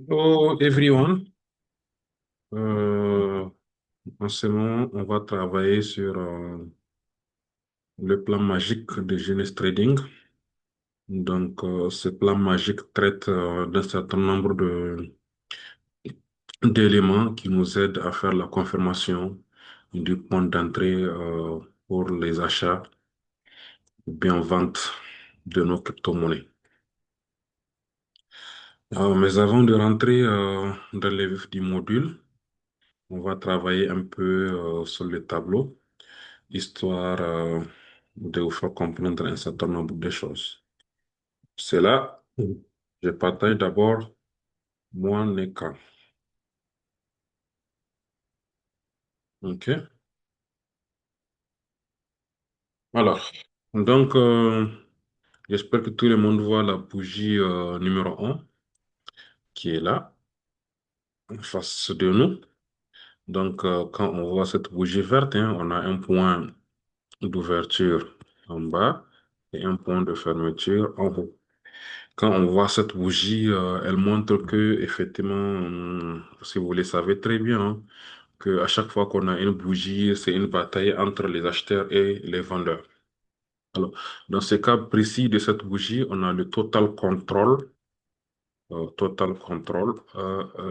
Hello everyone. Euh, En ce moment, on va travailler sur le plan magique de Genius Trading. Ce plan magique traite d'un certain nombre d'éléments qui nous aident à faire la confirmation du point d'entrée pour les achats ou bien vente de nos crypto-monnaies. Mais avant de rentrer dans les vifs du module, on va travailler un peu sur le tableau, histoire de vous faire comprendre un certain nombre de choses. C'est là, je partage d'abord mon écran. OK? Alors, donc, j'espère que tout le monde voit la bougie numéro un qui est là, en face de nous. Quand on voit cette bougie verte, hein, on a un point d'ouverture en bas et un point de fermeture en haut. Quand on voit cette bougie, elle montre que, effectivement, si vous le savez très bien, hein, que à chaque fois qu'on a une bougie, c'est une bataille entre les acheteurs et les vendeurs. Alors, dans ce cas précis de cette bougie, on a le total contrôle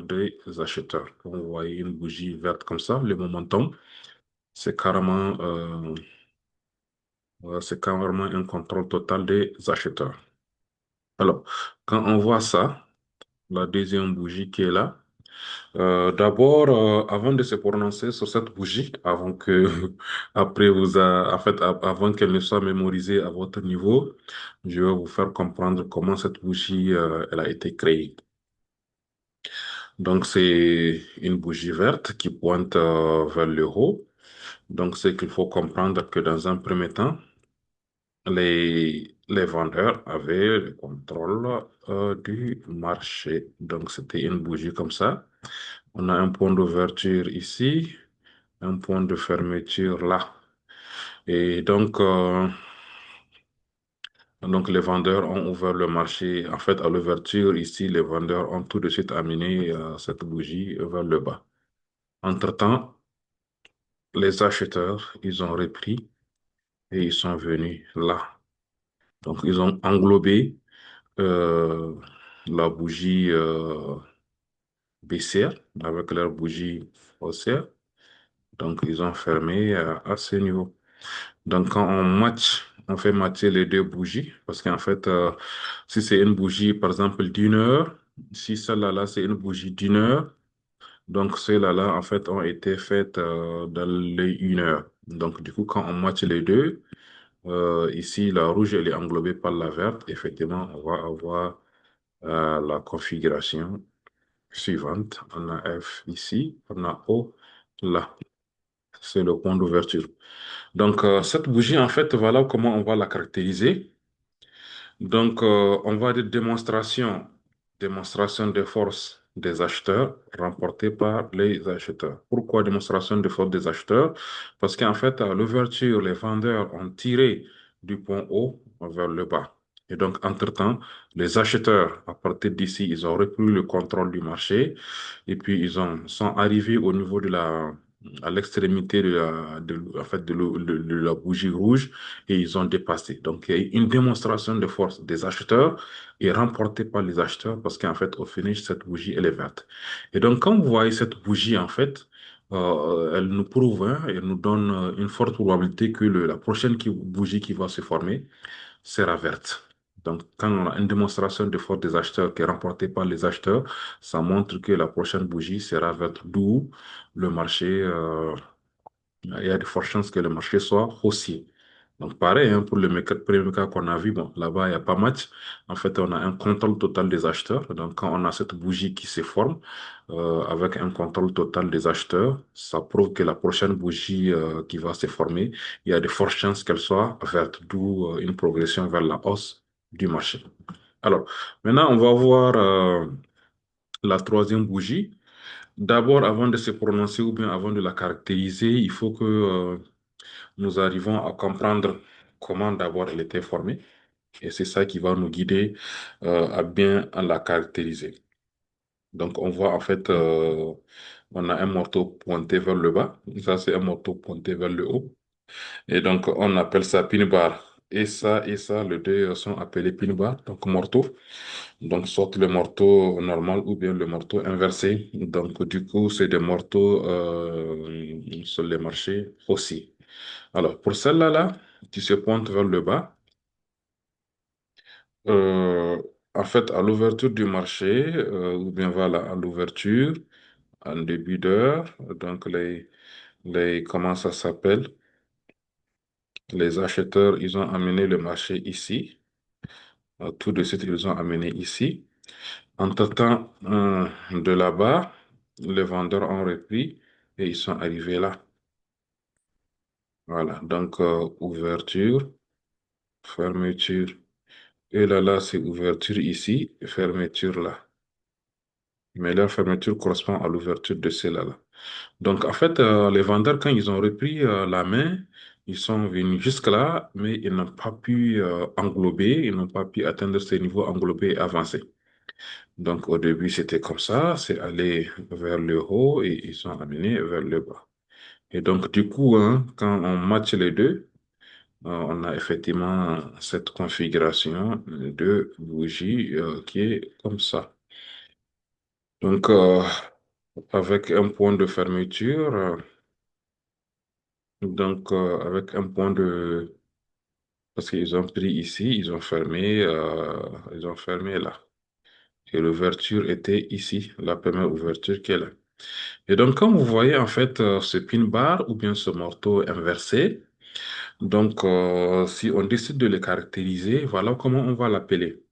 des acheteurs. Quand vous voyez une bougie verte comme ça, le momentum, c'est carrément un contrôle total des acheteurs. Alors, quand on voit ça, la deuxième bougie qui est là, d'abord, avant de se prononcer sur cette bougie, avant que, après en fait, avant qu'elle ne soit mémorisée à votre niveau, je vais vous faire comprendre comment cette bougie, elle a été créée. Donc, c'est une bougie verte qui pointe, vers le haut. Donc, c'est qu'il faut comprendre que dans un premier temps, les vendeurs avaient le contrôle, du marché. Donc, c'était une bougie comme ça. On a un point d'ouverture ici, un point de fermeture là. Et donc les vendeurs ont ouvert le marché. En fait, à l'ouverture, ici, les vendeurs ont tout de suite amené cette bougie vers le bas. Entre-temps, les acheteurs, ils ont repris et ils sont venus là. Donc, ils ont englobé euh, la bougie baissière avec leur bougie haussière. Donc, ils ont fermé à ce niveau. Donc, quand on fait matcher les deux bougies, parce qu'en fait, si c'est une bougie, par exemple, d'une heure, si celle-là, c'est une bougie d'une heure, donc celles-là, en fait, ont été faites dans les une heure. Donc, du coup, quand on matche les deux, ici, la rouge, elle est englobée par la verte. Effectivement, on va avoir la configuration suivante. On a F ici, on a O là. C'est le point d'ouverture. Cette bougie, en fait, voilà comment on va la caractériser. On va dire démonstration de force des acheteurs remportée par les acheteurs. Pourquoi démonstration de force des acheteurs? Parce qu'en fait, à l'ouverture, les vendeurs ont tiré du point haut vers le bas. Et donc, entre-temps, les acheteurs, à partir d'ici, ils ont repris le contrôle du marché et puis sont arrivés au niveau à l'extrémité en fait, de la bougie rouge et ils ont dépassé. Donc, il y a eu une démonstration de force des acheteurs et remportée par les acheteurs parce qu'en fait, au finish, cette bougie, elle est verte. Et donc, quand vous voyez cette bougie, en fait, elle nous prouve, hein, elle nous donne une forte probabilité que la prochaine bougie qui va se former sera verte. Donc, quand on a une démonstration de force des acheteurs qui est remportée par les acheteurs, ça montre que la prochaine bougie sera verte, d'où le marché, il y a de fortes chances que le marché soit haussier. Donc, pareil, hein, pour premier cas qu'on a vu, bon, là-bas, il n'y a pas match. En fait, on a un contrôle total des acheteurs. Donc, quand on a cette bougie qui se forme, avec un contrôle total des acheteurs, ça prouve que la prochaine bougie, qui va se former, il y a de fortes chances qu'elle soit verte, d'où, une progression vers la hausse du marché. Alors, maintenant, on va voir, la troisième bougie. D'abord, avant de se prononcer ou bien avant de la caractériser, il faut que, nous arrivons à comprendre comment d'abord elle était formée. Et c'est ça qui va nous guider à bien la caractériser. Donc, on voit en fait, on a un morceau pointé vers le bas. Ça, c'est un morceau pointé vers le haut. Et donc, on appelle ça pin bar. Et ça, les deux sont appelés pin bar, donc morceau. Donc, soit le morceau normal ou bien le morceau inversé. Donc, du coup, c'est des morceaux sur les marchés aussi. Alors, pour celle-là, là, qui se pointe vers le bas, euh, en fait, à l'ouverture du marché, ou bien voilà, à l'ouverture, en début d'heure, donc comment ça s'appelle? Les acheteurs, ils ont amené le marché ici. Tout de suite, ils ont amené ici. Entre-temps, de là-bas, les vendeurs ont repris et ils sont arrivés là. Voilà, donc ouverture, fermeture. Et là, c'est ouverture ici, fermeture là. Mais la fermeture correspond à l'ouverture de celle-là. Là. Donc, en fait, les vendeurs, quand ils ont repris la main, ils sont venus jusque-là, mais ils n'ont pas pu englober, ils n'ont pas pu atteindre ces niveaux englobés et avancés. Donc, au début, c'était comme ça, c'est allé vers le haut et ils sont amenés vers le bas. Et donc, du coup, hein, quand on match les deux, on a effectivement cette configuration de bougie qui est comme ça. Donc, avec un point de fermeture, avec un point de... Parce qu'ils ont pris ici, ils ont fermé là. Et l'ouverture était ici, la première ouverture qui est là. Et donc, comme vous voyez, en fait, ce pin bar ou bien ce morceau inversé, donc, si on décide de le caractériser, voilà comment on va l'appeler.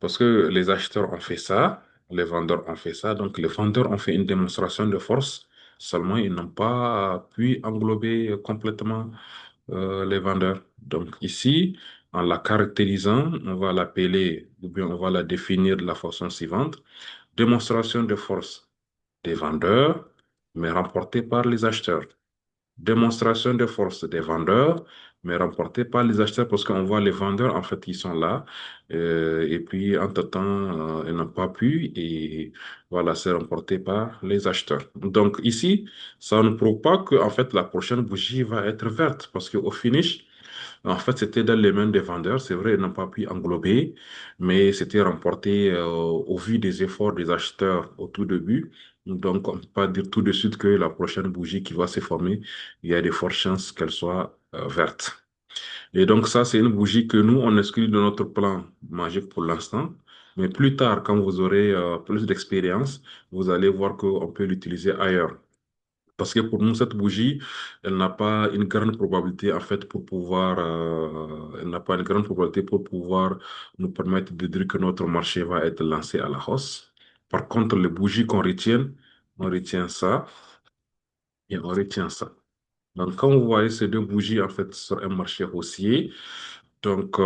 Parce que les acheteurs ont fait ça, les vendeurs ont fait ça, donc les vendeurs ont fait une démonstration de force, seulement ils n'ont pas pu englober complètement les vendeurs. Donc ici, en la caractérisant, on va l'appeler, ou bien on va la définir de la façon suivante, démonstration de force des vendeurs, mais remportée par les acheteurs. Démonstration de force des vendeurs, mais remportée par les acheteurs parce qu'on voit les vendeurs, en fait, ils sont là. Et puis, entre-temps, ils n'ont pas pu. Et voilà, c'est remporté par les acheteurs. Donc, ici, ça ne prouve pas que, en fait, la prochaine bougie va être verte parce qu'au finish, en fait, c'était dans les mains des vendeurs. C'est vrai, ils n'ont pas pu englober, mais c'était remporté au vu des efforts des acheteurs au tout début. Donc, on ne peut pas dire tout de suite que la prochaine bougie qui va se former, il y a de fortes chances qu'elle soit verte. Et donc, ça, c'est une bougie que nous, on exclut de notre plan magique pour l'instant. Mais plus tard, quand vous aurez plus d'expérience, vous allez voir qu'on peut l'utiliser ailleurs. Parce que pour nous, cette bougie, elle n'a pas une grande probabilité, en fait, elle n'a pas une grande probabilité pour pouvoir nous permettre de dire que notre marché va être lancé à la hausse. Par contre, les bougies on retient ça et on retient ça. Donc, quand vous voyez ces deux bougies, en fait, sur un marché haussier, donc,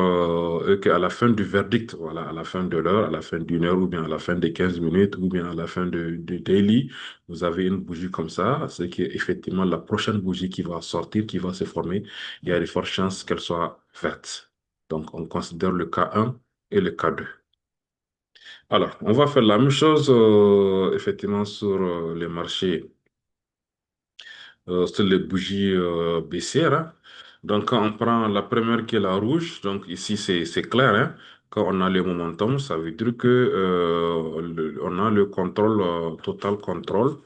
et qu'à la fin du verdict, voilà, à la fin de l'heure, à la fin d'une heure, ou bien à la fin des 15 minutes, ou bien à la fin du daily, vous avez une bougie comme ça, c'est qu'effectivement, la prochaine bougie qui va sortir, qui va se former, il y a de fortes chances qu'elle soit verte. Donc, on considère le cas 1 et le cas 2. Alors, on va faire la même chose, effectivement, sur les marchés sur les bougies baissières. Hein. Donc, quand on prend la première qui est la rouge, donc ici c'est clair, hein. Quand on a le momentum, ça veut dire que on a le contrôle, total contrôle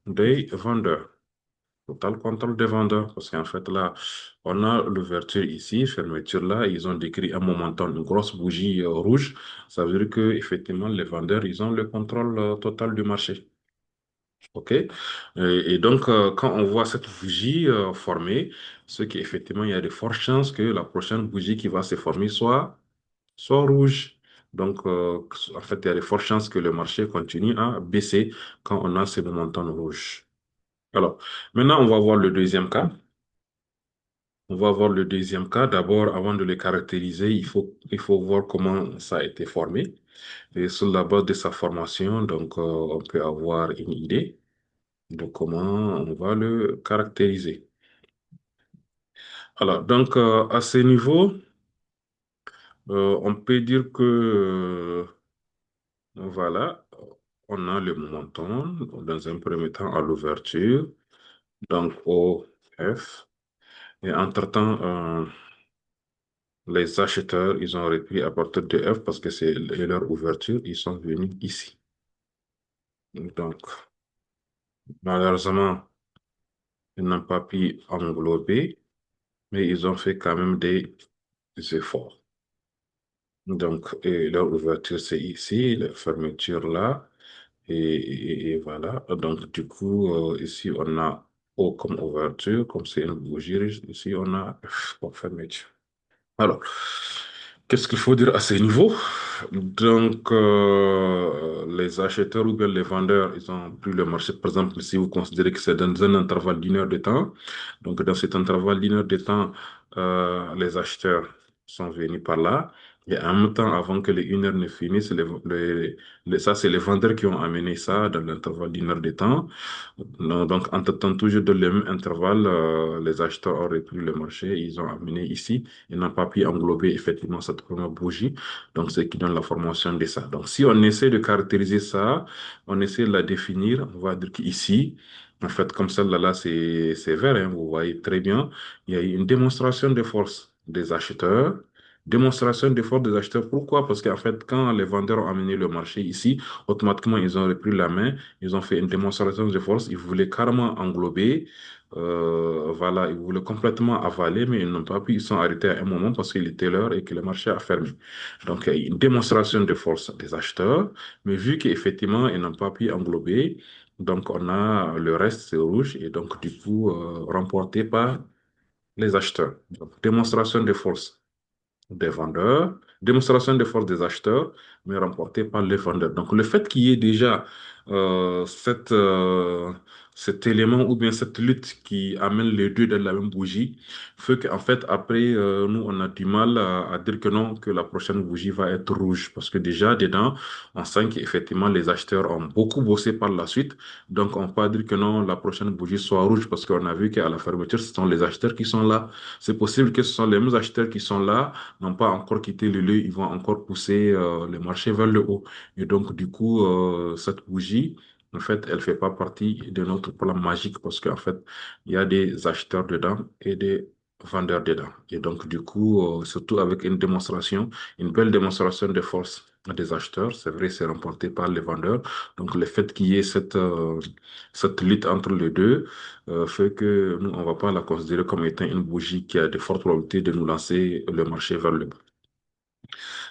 des vendeurs. Total contrôle des vendeurs. Parce qu'en fait, là, on a l'ouverture ici, fermeture là, ils ont décrit un momentum, une grosse bougie rouge. Ça veut dire que effectivement, les vendeurs, ils ont le contrôle total du marché. OK? Et donc, quand on voit cette bougie formée, c'est qu'effectivement, il y a de fortes chances que la prochaine bougie qui va se former soit rouge. Donc, en fait, il y a de fortes chances que le marché continue à baisser quand on a ces montants rouges. Alors, maintenant, on va voir le deuxième cas. On va voir le deuxième cas. D'abord, avant de le caractériser, il faut voir comment ça a été formé. Et sur la base de sa formation, donc, on peut avoir une idée de comment on va le caractériser. Alors, donc, à ce niveau, on peut dire que, voilà, on a le momentum, dans un premier temps à l'ouverture, donc O, F. Et entre-temps, les acheteurs, ils ont repris à partir de F parce que c'est leur ouverture, ils sont venus ici. Donc, malheureusement, ils n'ont pas pu englober, mais ils ont fait quand même des efforts. Donc, et leur ouverture, c'est ici, la fermeture là, et voilà. Donc, du coup, ici, on a O comme ouverture, comme c'est une bougie, ici, on a F comme fermeture. Alors, qu'est-ce qu'il faut dire à ce niveau? Donc, les acheteurs ou bien les vendeurs, ils ont pris le marché. Par exemple, si vous considérez que c'est dans un intervalle d'une heure de temps, donc dans cet intervalle d'une heure de temps, les acheteurs sont venus par là. Et en même temps, avant que les une heure ne finisse, ça, c'est les vendeurs qui ont amené ça dans l'intervalle d'une heure de temps. Non, donc, entre-temps, toujours dans le même intervalle, les acheteurs ont repris le marché, ils ont amené ici, ils n'ont pas pu englober effectivement cette première bougie, donc ce qui donne la formation de ça. Donc, si on essaie de caractériser ça, on essaie de la définir, on va dire qu'ici, en fait, comme celle-là, là, c'est vert, hein, vous voyez très bien, il y a eu une démonstration de force des acheteurs. Démonstration de force des acheteurs. Pourquoi? Parce qu'en fait, quand les vendeurs ont amené le marché ici, automatiquement, ils ont repris la main. Ils ont fait une démonstration de force. Ils voulaient carrément englober. Voilà, ils voulaient complètement avaler, mais ils n'ont pas pu. Ils sont arrêtés à un moment parce qu'il était l'heure et que le marché a fermé. Donc, il y a une démonstration de force des acheteurs, mais vu qu'effectivement, ils n'ont pas pu englober, donc on a le reste, c'est rouge, et donc, du coup, remporté par les acheteurs. Donc, démonstration de force des vendeurs, démonstration de force des acheteurs, mais remportée par les vendeurs. Donc, le fait qu'il y ait déjà euh, cette, euh, cet élément ou bien cette lutte qui amène les deux dans la même bougie fait qu'en fait, après, nous, on a du mal à dire que non, que la prochaine bougie va être rouge. Parce que déjà, dedans, on sent qu'effectivement, les acheteurs ont beaucoup bossé par la suite. Donc, on peut pas dire que non, la prochaine bougie soit rouge parce qu'on a vu qu'à la fermeture, ce sont les acheteurs qui sont là. C'est possible que ce sont les mêmes acheteurs qui sont là n'ont pas encore quitté le lieu, ils vont encore pousser le marché vers le haut. Et donc, du coup, cette bougie, en fait, elle fait pas partie de notre plan magique parce qu'en fait, il y a des acheteurs dedans et des vendeurs dedans. Et donc, du coup, surtout avec une démonstration, une belle démonstration de force des acheteurs, c'est vrai, c'est remporté par les vendeurs. Donc, le fait qu'il y ait cette lutte entre les deux, fait que nous, on va pas la considérer comme étant une bougie qui a de fortes probabilités de nous lancer le marché vers le bas.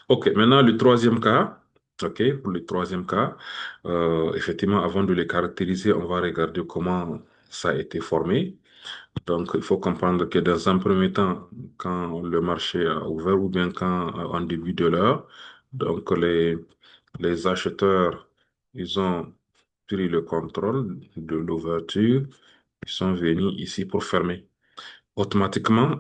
OK, maintenant le troisième cas. OK, pour le troisième cas, effectivement, avant de le caractériser, on va regarder comment ça a été formé. Donc, il faut comprendre que dans un premier temps, quand le marché a ouvert ou bien quand en début de l'heure, donc les acheteurs, ils ont pris le contrôle de l'ouverture, ils sont venus ici pour fermer. Automatiquement,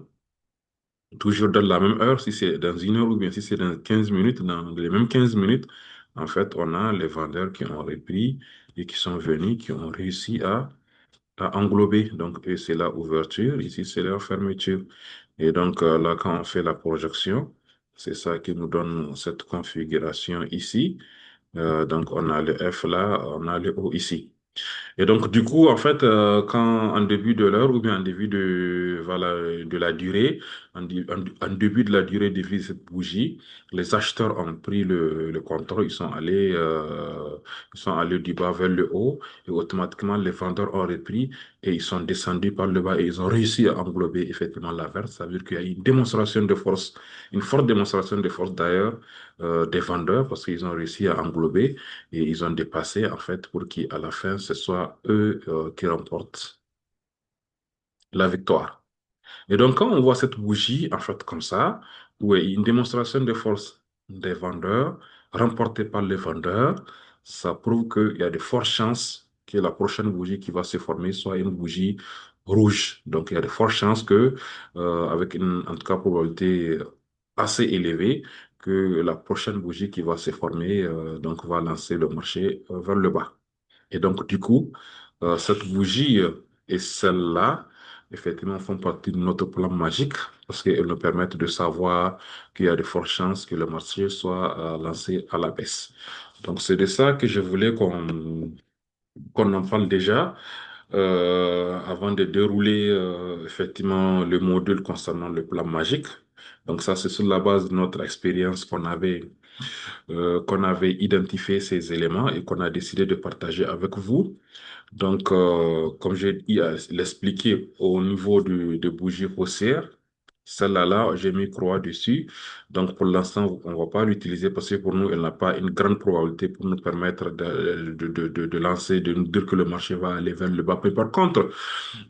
toujours dans la même heure, si c'est dans une heure ou bien si c'est dans 15 minutes, dans les mêmes 15 minutes, en fait, on a les vendeurs qui ont repris et qui sont venus, qui ont réussi à englober. Donc, eux, c'est la ouverture, ici, c'est la fermeture. Et donc, là, quand on fait la projection, c'est ça qui nous donne cette configuration ici. Donc, on a le F là, on a le O ici. Et donc, du coup, en fait, quand en début de l'heure ou bien en début voilà, de la durée, en début de la durée de vie de cette bougie, les acheteurs ont pris le contrôle, ils sont allés du bas vers le haut et automatiquement les vendeurs ont repris et ils sont descendus par le bas et ils ont réussi à englober effectivement la verte. Ça veut dire qu'il y a une démonstration de force, une forte démonstration de force d'ailleurs des vendeurs parce qu'ils ont réussi à englober. Et ils ont dépassé, en fait, pour qu'à la fin, ce soit eux qui remportent la victoire. Et donc, quand on voit cette bougie, en fait, comme ça, où il y a une démonstration de force des vendeurs, remportée par les vendeurs, ça prouve qu'il y a de fortes chances que la prochaine bougie qui va se former soit une bougie rouge. Donc, il y a de fortes chances que, avec une, en tout cas, probabilité assez élevée, que la prochaine bougie qui va se former, donc, va lancer le marché vers le bas. Et donc, du coup, cette bougie et celle-là, effectivement, font partie de notre plan magique parce qu'elles nous permettent de savoir qu'il y a de fortes chances que le marché soit lancé à la baisse. Donc, c'est de ça que je voulais qu'on en parle déjà avant de dérouler effectivement le module concernant le plan magique. Donc ça, c'est sur la base de notre expérience qu'on avait identifié ces éléments et qu'on a décidé de partager avec vous. Donc, comme j'ai eu à l'expliquer au niveau de bougie haussière, celle-là, j'ai mis croix dessus. Donc, pour l'instant, on ne va pas l'utiliser parce que pour nous, elle n'a pas une grande probabilité pour nous permettre de lancer, de nous dire que le marché va aller vers le bas. Mais par contre,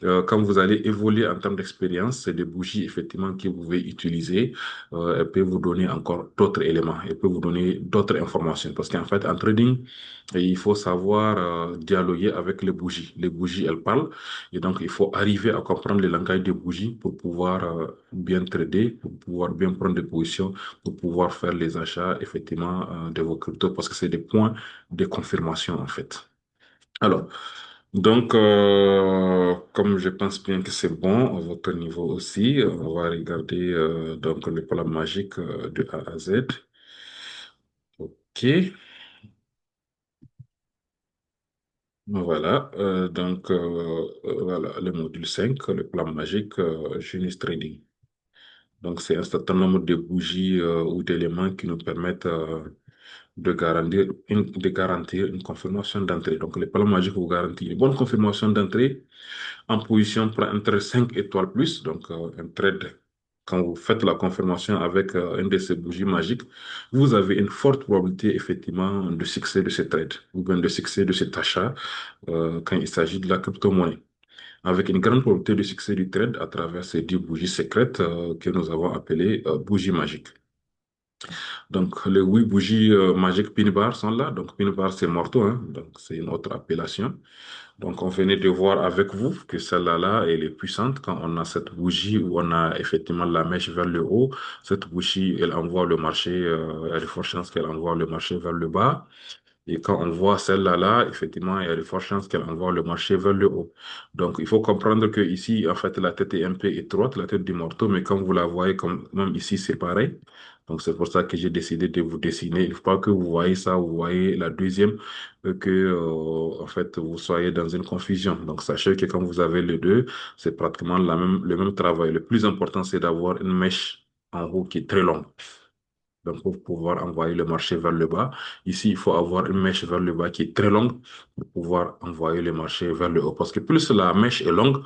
quand vous allez évoluer en termes d'expérience, c'est des bougies effectivement que vous pouvez utiliser. Elles peuvent vous donner encore d'autres éléments, elles peuvent vous donner d'autres informations. Parce qu'en fait, en trading, il faut savoir dialoguer avec les bougies. Les bougies, elles parlent. Et donc, il faut arriver à comprendre le langage des bougies pour pouvoir bien trader, pour pouvoir bien prendre des positions, pour pouvoir faire les achats effectivement de vos cryptos. Parce que c'est des points de confirmation en fait. Alors, donc, comme je pense bien que c'est bon à votre niveau aussi, on va regarder donc le plan magique de A à Z. OK, voilà. Voilà le module 5, le plan magique Genius Trading. Donc, c'est un certain nombre de bougies ou d'éléments qui nous permettent de garantir une confirmation d'entrée. Donc, le plan magique vous garantit une bonne confirmation d'entrée en position pour un trade 5 étoiles plus, donc un trade, quand vous faites la confirmation avec une de ces bougies magiques, vous avez une forte probabilité effectivement de succès de ce trade, ou bien de succès de cet achat quand il s'agit de la crypto-monnaie. Avec une grande probabilité de succès du trade à travers ces 10 bougies secrètes que nous avons appelées bougies magiques. Donc, les 8 bougies magiques pin bar sont là. Donc, pin bar, c'est morto, hein. Donc, c'est une autre appellation. Donc, on venait de voir avec vous que celle-là, elle est puissante quand on a cette bougie où on a effectivement la mèche vers le haut. Cette bougie, elle envoie le marché, il y a de fortes chances qu'elle envoie le marché vers le bas. Et quand on voit celle-là, effectivement, il y a de fortes chances qu'elle envoie le marché vers le haut. Donc, il faut comprendre que ici, en fait, la tête est un peu étroite, la tête du marteau, mais comme vous la voyez, comme même ici, c'est pareil. Donc, c'est pour ça que j'ai décidé de vous dessiner. Il ne faut pas que vous voyez ça, vous voyez la deuxième, en fait, vous soyez dans une confusion. Donc, sachez que quand vous avez les deux, c'est pratiquement le même travail. Le plus important, c'est d'avoir une mèche en haut qui est très longue. Donc, pour pouvoir envoyer le marché vers le bas, ici, il faut avoir une mèche vers le bas qui est très longue pour pouvoir envoyer le marché vers le haut. Parce que plus la mèche est longue,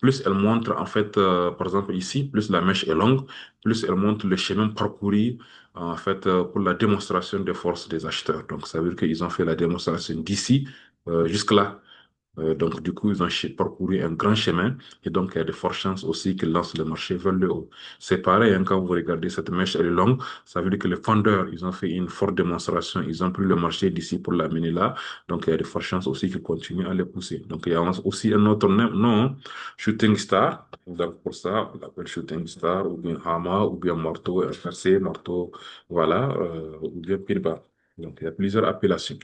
plus elle montre, en fait, par exemple ici, plus la mèche est longue, plus elle montre le chemin parcouru, en fait, pour la démonstration des forces des acheteurs. Donc, ça veut dire qu'ils ont fait la démonstration d'ici jusque-là. Donc, du coup, ils ont parcouru un grand chemin et donc il y a de fortes chances aussi qu'ils lancent le marché vers le haut. C'est pareil, hein, quand vous regardez cette mèche, elle est longue, ça veut dire que les fondeurs, ils ont fait une forte démonstration, ils ont pris le marché d'ici pour l'amener là, donc il y a de fortes chances aussi qu'ils continuent à les pousser. Donc, il y a aussi un autre nom, Shooting Star, donc pour ça, on l'appelle Shooting Star, ou bien Hama, ou bien marteau inversé, marteau, voilà, ou bien pin bar. Donc, il y a plusieurs appellations.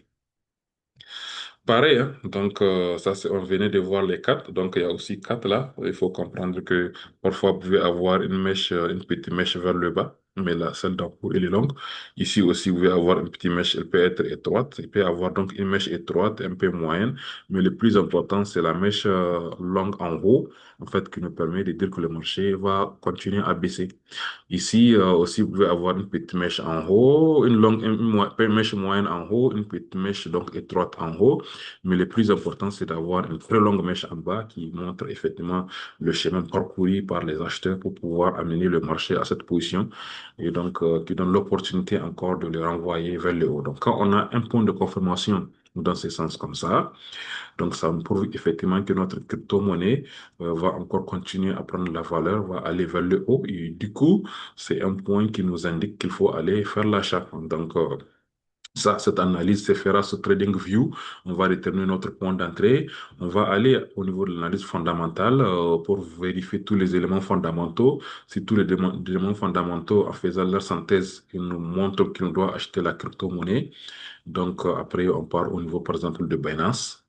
Pareil, hein. Donc ça, on venait de voir les cartes. Donc il y a aussi quatre là. Il faut comprendre que parfois vous pouvez avoir une mèche, une petite mèche vers le bas, mais là, celle d'en haut, elle est longue. Ici aussi, vous pouvez avoir une petite mèche, elle peut être étroite. Il peut y avoir donc une mèche étroite, un peu moyenne, mais le plus important, c'est la mèche longue en haut, en fait, qui nous permet de dire que le marché va continuer à baisser. Ici aussi, vous pouvez avoir une petite mèche en haut, une mèche moyenne en haut, une petite mèche donc étroite en haut. Mais le plus important, c'est d'avoir une très longue mèche en bas qui montre effectivement le chemin parcouru par les acheteurs pour pouvoir amener le marché à cette position et donc qui donne l'opportunité encore de le renvoyer vers le haut. Donc, quand on a un point de confirmation dans ce sens comme ça, donc ça me prouve effectivement que notre crypto-monnaie va encore continuer à prendre la valeur, va aller vers le haut et du coup, c'est un point qui nous indique qu'il faut aller faire l'achat. Donc, ça, cette analyse se fera sur TradingView. On va déterminer notre point d'entrée. On va aller au niveau de l'analyse fondamentale pour vérifier tous les éléments fondamentaux. Si tous les éléments fondamentaux, en faisant leur synthèse, ils nous montrent qu'on doit acheter la crypto-monnaie. Donc, après, on part au niveau, par exemple, de Binance.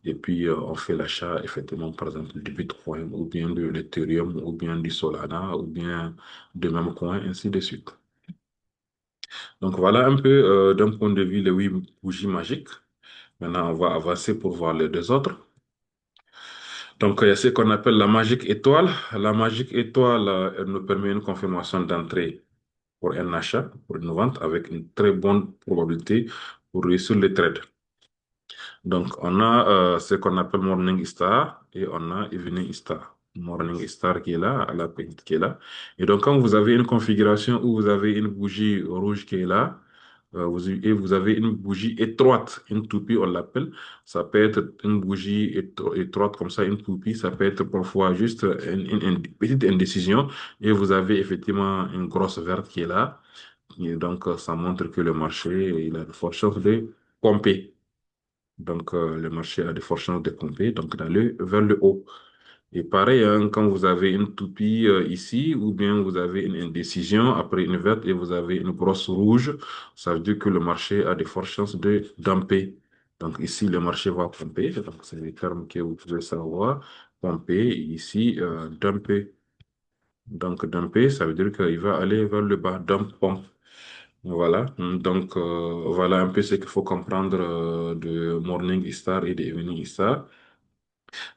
Et puis, on fait l'achat, effectivement, par exemple, du Bitcoin, ou bien de l'Ethereum, ou bien du Solana, ou bien de même coin, ainsi de suite. Donc, voilà un peu, d'un point de vue, les 8 bougies magiques. Maintenant, on va avancer pour voir les deux autres. Donc, il y a ce qu'on appelle la magique étoile. La magique étoile, elle nous permet une confirmation d'entrée pour un achat, pour une vente, avec une très bonne probabilité pour réussir le trade. Donc, on a ce qu'on appelle Morning Star et on a Evening Star. Morning Star qui est là, la petite qui est là. Et donc, quand vous avez une configuration où vous avez une bougie rouge qui est là, et vous avez une bougie étroite, une toupie, on l'appelle. Ça peut être une bougie étroite comme ça, une toupie. Ça peut être parfois juste une petite indécision. Et vous avez effectivement une grosse verte qui est là. Et donc, ça montre que le marché, il a de fortes chances de pomper. Donc, le marché a de fortes chances de pomper, donc d'aller vers le haut. Et pareil, hein, quand vous avez une toupie ici, ou bien vous avez une indécision après une verte et vous avez une brosse rouge, ça veut dire que le marché a de fortes chances de dumper. Donc ici, le marché va pomper. Donc, c'est les termes que vous pouvez savoir. Pomper, ici, dumper. Donc, dumper, ça veut dire qu'il va aller vers le bas. Dump, pump. Voilà, donc voilà un peu ce qu'il faut comprendre de Morning Star et de Evening Star.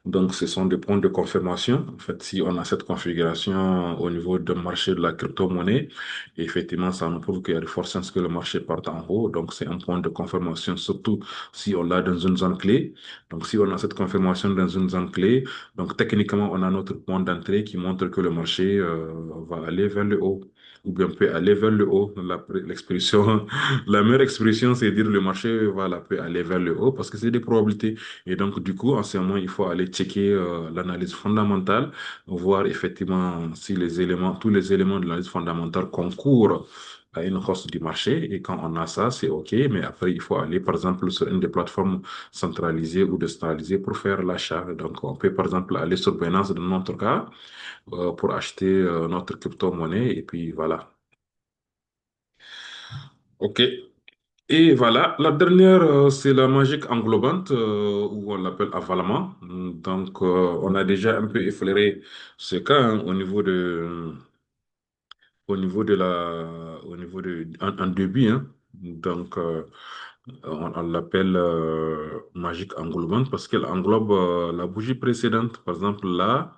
Donc, ce sont des points de confirmation. En fait, si on a cette configuration au niveau du marché de la crypto-monnaie, effectivement, ça nous prouve qu'il y a de fortes chances que le marché parte en haut. Donc, c'est un point de confirmation, surtout si on l'a dans une zone clé. Donc, si on a cette confirmation dans une zone clé, donc techniquement, on a notre point d'entrée qui montre que le marché va aller vers le haut ou bien peut aller vers le haut. L'expression, la meilleure expression, c'est dire le marché voilà, peut aller vers le haut parce que c'est des probabilités. Et donc, du coup, en ce moment, il faut aller checker l'analyse fondamentale, voir effectivement si les éléments, tous les éléments de l'analyse fondamentale concourent à une hausse du marché. Et quand on a ça, c'est OK. Mais après, il faut aller, par exemple, sur une des plateformes centralisées ou décentralisées pour faire l'achat. Donc, on peut, par exemple, aller sur Binance dans notre cas pour acheter notre crypto-monnaie. Et puis, voilà. OK. Et voilà, la dernière, c'est la magique englobante, ou on l'appelle avalement. Donc, on a déjà un peu effleuré ce cas hein, au niveau de, en début, hein. Donc, on l'appelle magique englobante parce qu'elle englobe la bougie précédente. Par exemple, là,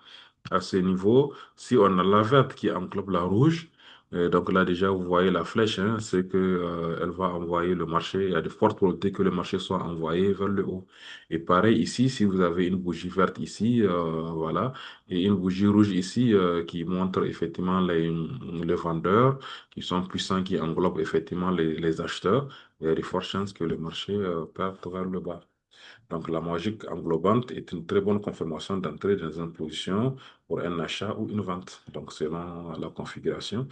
à ce niveau, si on a la verte qui englobe la rouge, donc là déjà vous voyez la flèche, hein, c'est que elle va envoyer le marché. Il y a de fortes probabilités que le marché soit envoyé vers le haut. Et pareil ici, si vous avez une bougie verte ici, voilà, et une bougie rouge ici qui montre effectivement les vendeurs qui sont puissants, qui englobent effectivement les acheteurs, il y a de fortes chances que le marché parte vers le bas. Donc, la logique englobante est une très bonne confirmation d'entrée dans une position pour un achat ou une vente. Donc, selon la configuration.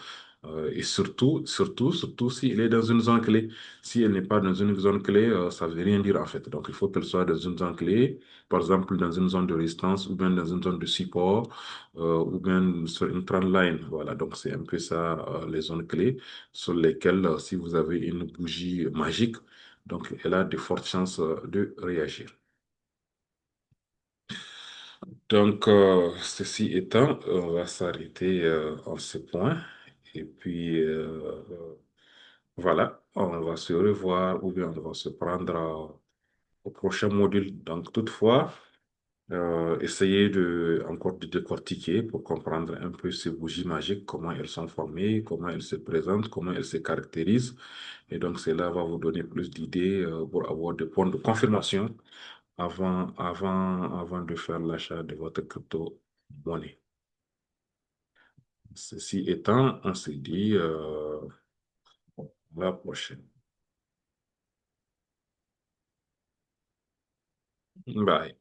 Et surtout, s'il est dans une zone clé. Si elle n'est pas dans une zone clé, ça ne veut rien dire en fait. Donc, il faut qu'elle soit dans une zone clé, par exemple dans une zone de résistance ou bien dans une zone de support ou bien sur une trend line. Voilà, donc c'est un peu ça, les zones clés sur lesquelles, si vous avez une bougie magique, donc elle a de fortes chances de réagir. Donc, ceci étant, on va s'arrêter en ce point. Et puis, voilà, on va se revoir ou bien on va se prendre au prochain module. Donc, toutefois, essayer encore de décortiquer pour comprendre un peu ces bougies magiques, comment elles sont formées, comment elles se présentent, comment elles se caractérisent. Et donc, cela va vous donner plus d'idées pour avoir des points de confirmation avant de faire l'achat de votre crypto-monnaie. Ceci étant, on se dit à la prochaine. Bye.